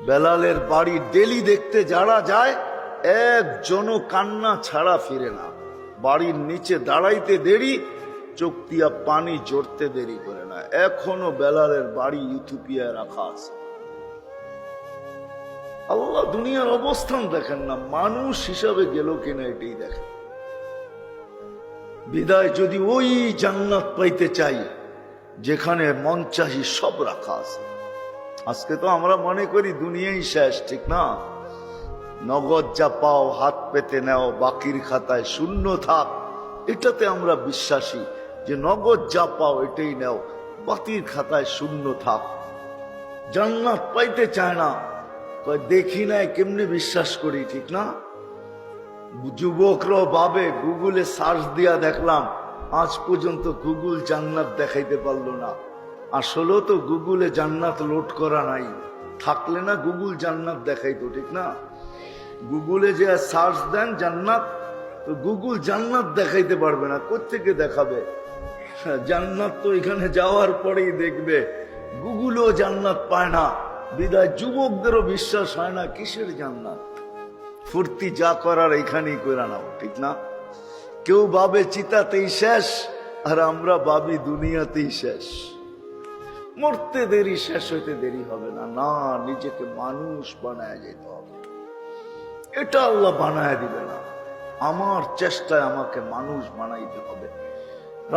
বেলালের বাড়ি ডেলি দেখতে যারা যায় একজনও কান্না ছাড়া ফিরে না। বাড়ির নিচে দাঁড়াইতে দেরি, চোখ দিয়া পানি জড়তে দেরি করে না। এখনো বেলালের বাড়ি ইথিওপিয়ায় রাখা আছে। আল্লাহ দুনিয়ার অবস্থান দেখেন না, মানুষ হিসাবে গেল কিনা এটাই দেখেন। বিদায় যদি ওই জান্নাত পাইতে চাই যেখানে মন চাহি সব রাখা আছে। আজকে তো আমরা মনে করি দুনিয়াই শেষ, ঠিক না? নগদ যা পাও হাত পেতে নেও, বাকির খাতায় শূন্য থাক। এটাতে আমরা বিশ্বাসী যে নগদ যা পাও এটাই নেও, বাকির খাতায় শূন্য থাক। জান্নাত পাইতে চায় না, দেখি নাই কেমনে বিশ্বাস করি, ঠিক না? যুবকরাও ভাবে, গুগলে সার্চ দিয়া দেখলাম, আজ পর্যন্ত গুগল জান্নাত দেখাইতে পারলো না। আসলে তো গুগলে জান্নাত লোড করা নাই, থাকলে না গুগল জান্নাত দেখাইতো, ঠিক না? গুগলে যে সার্চ দেন জান্নাত, তো গুগল জান্নাত দেখাইতে পারবে না, কোত্থেকে দেখাবে? জান্নাত তো এখানে যাওয়ার পরেই দেখবে। গুগলও জান্নাত পায় না, বিদায় যুবকদেরও বিশ্বাস হয় না। কিসের জান্নাত? ফুর্তি যা করার এখানেই করে নাও, ঠিক না? কেউ ভাবে চিতাতেই শেষ, আর আমরা ভাবি দুনিয়াতেই শেষ। মরতে দেরি, শেষ হইতে দেরি হবে না। না, নিজেকে মানুষ বানায় যেতে হবে। এটা আল্লাহ বানায় দিবে না, আমার চেষ্টায় আমাকে মানুষ বানাইতে হবে।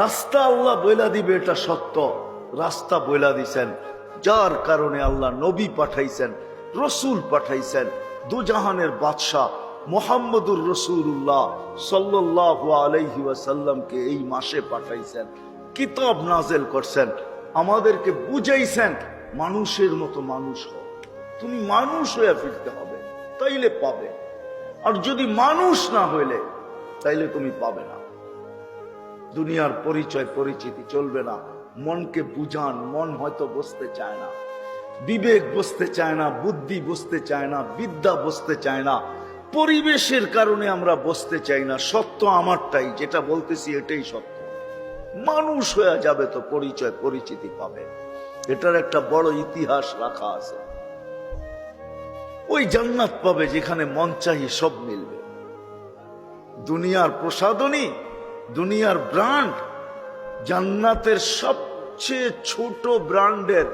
রাস্তা আল্লাহ বইলা দিবে, এটা সত্য। রাস্তা বইলা দিছেন, যার কারণে আল্লাহ নবী পাঠাইছেন, রসুল পাঠাইছেন। দুজাহানের বাদশাহ মুহাম্মদুর রাসূলুল্লাহ সাল্লাল্লাহু আলাইহি ওয়াসাল্লামকে এই মাসে পাঠাইছেন, কিতাব নাযিল করছেন, আমাদেরকে বুঝাইছেন মানুষের মতো মানুষ হও। তুমি মানুষ হয়ে ফিরতে হবে, তাইলে পাবে। আর যদি মানুষ না হইলে তাইলে তুমি পাবে না। দুনিয়ার পরিচয় পরিচিতি চলবে না। মনকে বুঝান, মন হয়তো বসতে চায় না, বিবেক বসতে চায় না, বুদ্ধি বসতে চায় না, বিদ্যা বসতে চায় না। পরিবেশের কারণে আমরা বসতে চাই না। সত্য আমারটাই, যেটা বলতেছি এটাই সত্য। মানুষ হয়ে যাবে তো পরিচয় পরিচিতি পাবে। এটার একটা বড় ইতিহাস রাখা আছে। ওই জান্নাত পাবে যেখানে মন চাহি সব মিলবে। দুনিয়ার প্রসাদনী, দুনিয়ার ব্র্যান্ড, জান্নাতের সবচেয়ে ছোট ব্র্যান্ডের,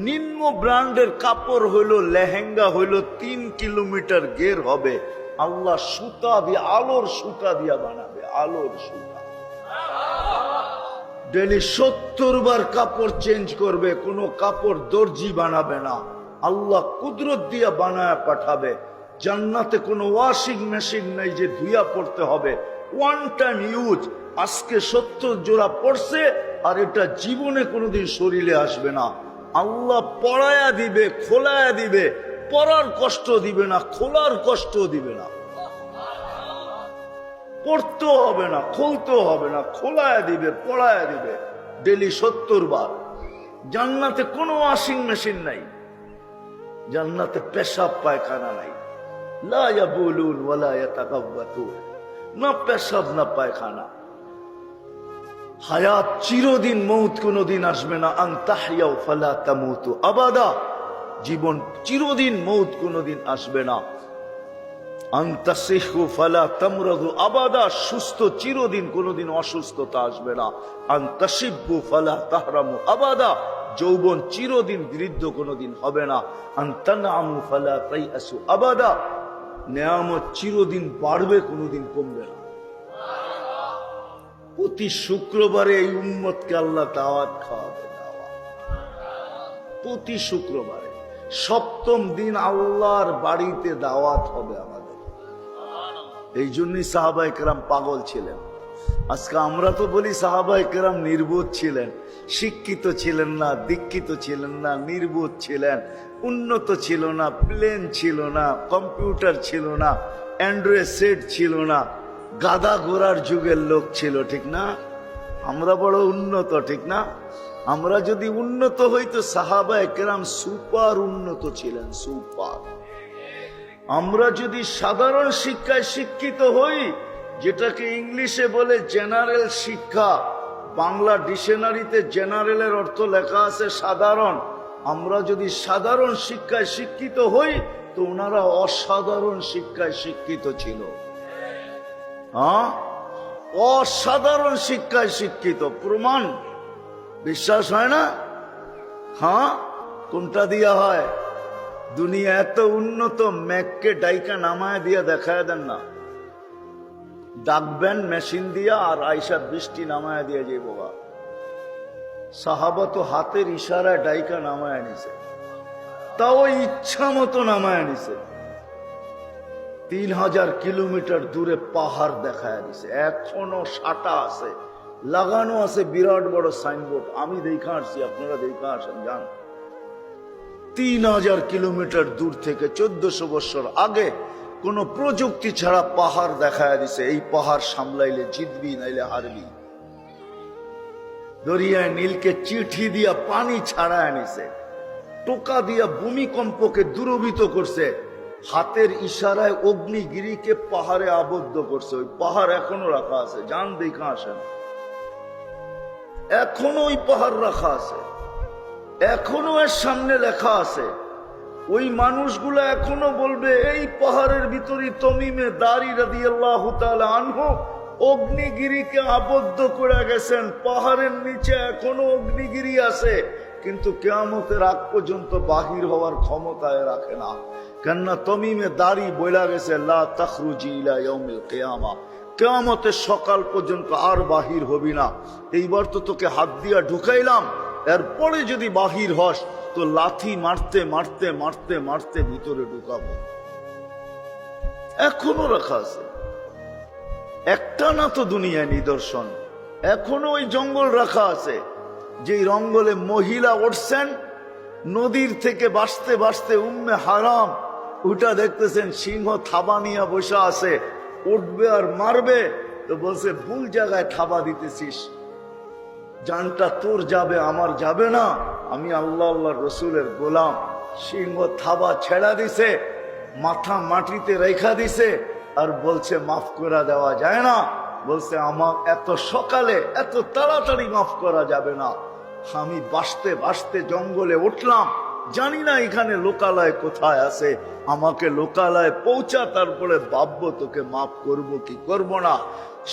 নিম্ন ব্র্যান্ডের কাপড় হইল, লেহেঙ্গা হইল 3 কিলোমিটার গের হবে। আল্লাহ সুতা দিয়ে, আলোর সুতা দিয়া বানাবে, আলোর সুতা। ডেলি 70 বার কাপড় চেঞ্জ করবে, কোনো কাপড় দর্জি বানাবে না, আল্লাহ কুদরত দিয়া বানায় পাঠাবে। জান্নাতে কোনো ওয়াশিং মেশিন নাই যে ধুইয়া পড়তে হবে, ওয়ান টাইম ইউজ। আজকে 70 জোড়া পড়ছে আর এটা জীবনে কোনোদিন শরীরে আসবে না। আল্লাহ পড়ায়া দিবে, খোলায়া দিবে, পড়ার কষ্ট দিবে না, খোলার কষ্ট দিবে না। পড়তেও হবে না, খুলতেও হবে না, খোলায়া দিবে, পড়ায়া দিবে ডেলি 70 বার। জান্নাতে কোনো ওয়াশিং মেশিন নাই, জান্নাতে পেশাব পায়খানা নাই। লা ইয়াবুলুন ওয়ালা ইয়াতাকাব্বাতুন, না পেশাব না পায়খানা। হায়াত চিরদিন, মৌত কোনদিন আসবে না। আন তাহইয়াউ ফালা তামুতু আবাদা, জীবন চিরদিন, মৌত কোনদিন আসবে না। আন তাসিহু ফালা তামরাদু আবাদা, সুস্থ চিরদিন, কোনদিন অসুস্থতা আসবে না। আন তাশিব্বু ফালা তাহরামু আবাদা, যৌবন চিরদিন, বৃদ্ধ কোনদিন হবে না। আন তানআমু ফালা তাইআসু আবাদা, নেয়ামত চিরদিন বাড়বে, কোনদিন কমবে না। প্রতি শুক্রবারে এই উম্মতকে আল্লাহ দাওয়াত খাওয়াবে, দাওয়াত। প্রতি শুক্রবারে 7ম দিন আল্লাহর বাড়িতে দাওয়াত হবে আমাদের। এই জন্যই সাহাবায়ে কেরাম পাগল ছিলেন। আজকে আমরা তো বলি সাহাবায়ে কেরাম নির্বোধ ছিলেন, শিক্ষিত ছিলেন না, দীক্ষিত ছিলেন না, নির্বোধ ছিলেন, উন্নত ছিল না, প্লেন ছিল না, কম্পিউটার ছিল না, অ্যান্ড্রয়েড সেট ছিল না, গাদা ঘোড়ার যুগের লোক ছিল, ঠিক না? আমরা বড় উন্নত, ঠিক না? আমরা যদি উন্নত হইতো, সাহাবায়ে কেরাম সুপার উন্নত ছিলেন, সুপার। আমরা যদি সাধারণ শিক্ষায় শিক্ষিত হই, যেটাকে ইংলিশে বলে জেনারেল শিক্ষা, বাংলা ডিকশনারিতে জেনারেলের অর্থ লেখা আছে সাধারণ। আমরা যদি সাধারণ শিক্ষায় শিক্ষিত হই তো ওনারা অসাধারণ শিক্ষায় শিক্ষিত ছিল। হ্যাঁ, অসাধারণ শিক্ষায় শিক্ষিত, প্রমাণ। বিশ্বাস হয় না? হ্যাঁ, কোনটা দিয়া হয়? দুনিয়া এত উন্নত, ম্যাককে ডাইকা নামায় দিয়া দেখায় দেন না, ডাকবেন মেশিন দিয়া আর আইসা বৃষ্টি নামায় দিয়া যে বাবা। সাহাবা তো হাতের ইশারায় ডাইকা নামায় নিছে, তাও ইচ্ছা মতো নামায় নিছে। 3000 কিলোমিটার দূরে পাহাড় দেখায় দিছে, এখনো সাটা আছে, লাগানো আছে বিরাট বড় সাইনবোর্ড। আমি দেখা আসছি, আপনারা দেখা আসেন, যান। 3000 কিলোমিটার দূর থেকে 1400 বছর আগে কোন প্রযুক্তি ছাড়া পাহাড় দেখায় দিছে, এই পাহাড় সামলাইলে জিতবি নাইলে হারবি। দরিয়ায় নীলকে চিঠি দিয়া পানি ছাড়ায় নিছে, টোকা দিয়া ভূমিকম্পকে দূরভূত করছে, হাতের ইশারায় অগ্নিগিরিকে পাহাড়ে আবদ্ধ করছে। ওই পাহাড় এখনো রাখা আছে, যান দেখা আসেন। এখনো ওই পাহাড় রাখা আছে, এখনো এর সামনে লেখা আছে। ওই মানুষগুলা এখনো বলবে এই পাহাড়ের ভিতরে তমিমে দারি রাদিয়াল্লাহু তাআলা আনহু অগ্নিগিরিকে আবদ্ধ করে গেছেন। পাহাড়ের নিচে এখনো অগ্নিগিরি আছে, কিন্তু কিয়ামতের আগ পর্যন্ত বাহির হওয়ার ক্ষমতায় রাখে না। কেননা তমিমে দারি বইলা গেছে লা তাখরুজি ইলা ইয়াউমিল কিয়ামা, কিয়ামতের সকাল পর্যন্ত আর বাহির হবি না। এইবার তো তোকে হাত দিয়া ঢুকাইলাম, এরপরে যদি বাহির হস তো লাথি মারতে মারতে মারতে মারতে ভিতরে ঢুকাবো। এখনো রাখা আছে, একটা না তো দুনিয়ায় নিদর্শন। এখনো ওই জঙ্গল রাখা আছে, যেই জঙ্গলে মহিলা উঠছেন নদীর থেকে বাঁচতে বাঁচতে, উম্মে হারাম ওটা দেখতেছেন সিংহ থাবা নিয়ে বসে আছে, উঠবে আর মারবে তো বলছে ভুল জায়গায় থাবা দিতেছিস, জানটা তোর যাবে আমার যাবে না, আমি আল্লাহ আল্লাহ রসুলের গোলাম। সিংহ থাবা ছেড়া দিছে, মাথা মাটিতে রেখা দিছে আর বলছে মাফ করা দেওয়া যায় না। বলছে আমার এত সকালে এত তাড়াতাড়ি মাফ করা যাবে না। আমি বাঁচতে বাঁচতে জঙ্গলে উঠলাম, জানি না এখানে লোকালয় কোথায় আছে, আমাকে লোকালয়ে পৌঁছা, তারপরে ভাববো তোকে মাফ করব কি করব না।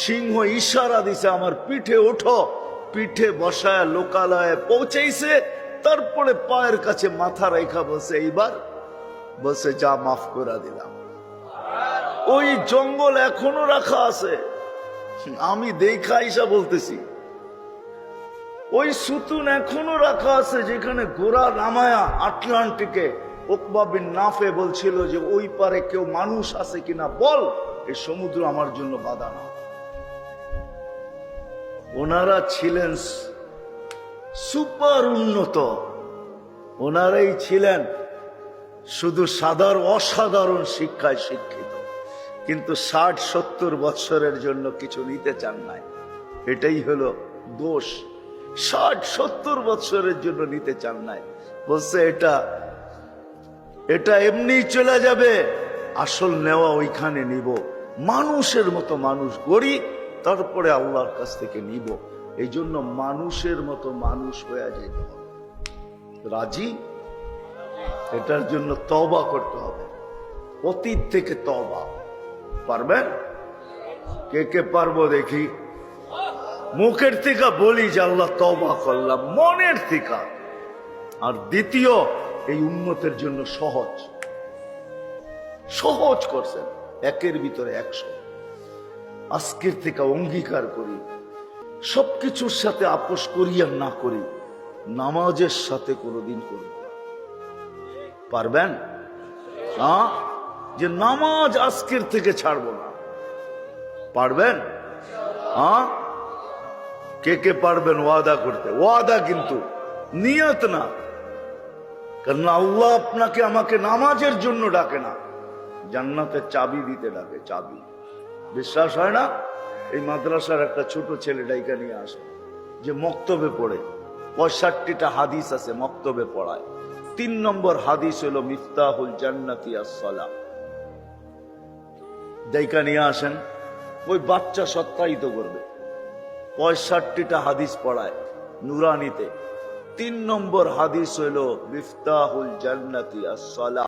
সিংহ ইশারা দিছে আমার পিঠে ওঠো, পিঠে বসায় লোকালয়ে পৌঁছেছে, তারপরে পায়ের কাছে মাথা রেখা বলছে এইবার, বলছে যা মাফ করে দিলাম। ওই জঙ্গল এখনো রাখা আছে, আমি দেখা ইসা বলতেছি। ওই সুতুন এখনো রাখা আছে যেখানে ঘোড়া নামায়া আটলান্টিকে উকবা বিন নাফে বলছিল যে ওই পারে কেউ মানুষ আছে কিনা বল, এই সমুদ্র আমার জন্য বাধা না। ওনারা ছিলেন সুপার উন্নত, ওনারাই ছিলেন শুধু অসাধারণ শিক্ষায় শিক্ষিত, কিন্তু 60-70 বছরের জন্য কিছু নিতে চান নাই। এটাই হলো দোষ, 60-70 বছরের জন্য নিতে চান নাই। বলছে এটা এমনি চলে যাবে, আসল নেওয়া ওইখানে নিব, মানুষের মতো মানুষ গড়ি, তারপরে আল্লাহর কাছ থেকে নিব। এই জন্য মানুষের মতো মানুষ হয়ে যেতে হবে। রাজি? এটার জন্য তওবা করতে হবে, অতীত থেকে তওবা। পারবেন? কে কে পারবো দেখি? মুখের থেকে বলি যে আল্লাহ তওবা করলাম, মনের থেকে। আর দ্বিতীয়, এই উম্মতের জন্য সহজ করছেন, একের ভিতরে 100। আজকের থেকে অঙ্গীকার করি, সবকিছুর সাথে আপোষ করি আর না করি, নামাজের সাথে কোনোদিন করব। পারবেন? যে নামাজ আজকের থেকে ছাড়বো না। পারবেন? কে কে পারবেন ওয়াদা করতে? ওয়াদা কিন্তু নিয়ত না, কারণ আল্লাহ আপনাকে আমাকে নামাজের জন্য ডাকে না, জান্নাতের চাবি দিতে ডাকে, চাবি। বিশ্বাস হয় না? এই মাদ্রাসার একটা ছোট ছেলে ডাইকা নিয়ে আসে, যে মক্তবে পড়ে, 65টা হাদিস আছে মক্তবে পড়ায়। 3 নম্বর হাদিস হলো মিফতাহুল জান্নাতি আস-সালাহ। ডাইকা নিয়ে আসেন, ওই বাচ্চা সত্যায়িত করবে। 65টা হাদিস পড়ায় নুরানিতে, 3 নম্বর হাদিস হইল মিফতাহুল জান্নাতি আস-সালাহ।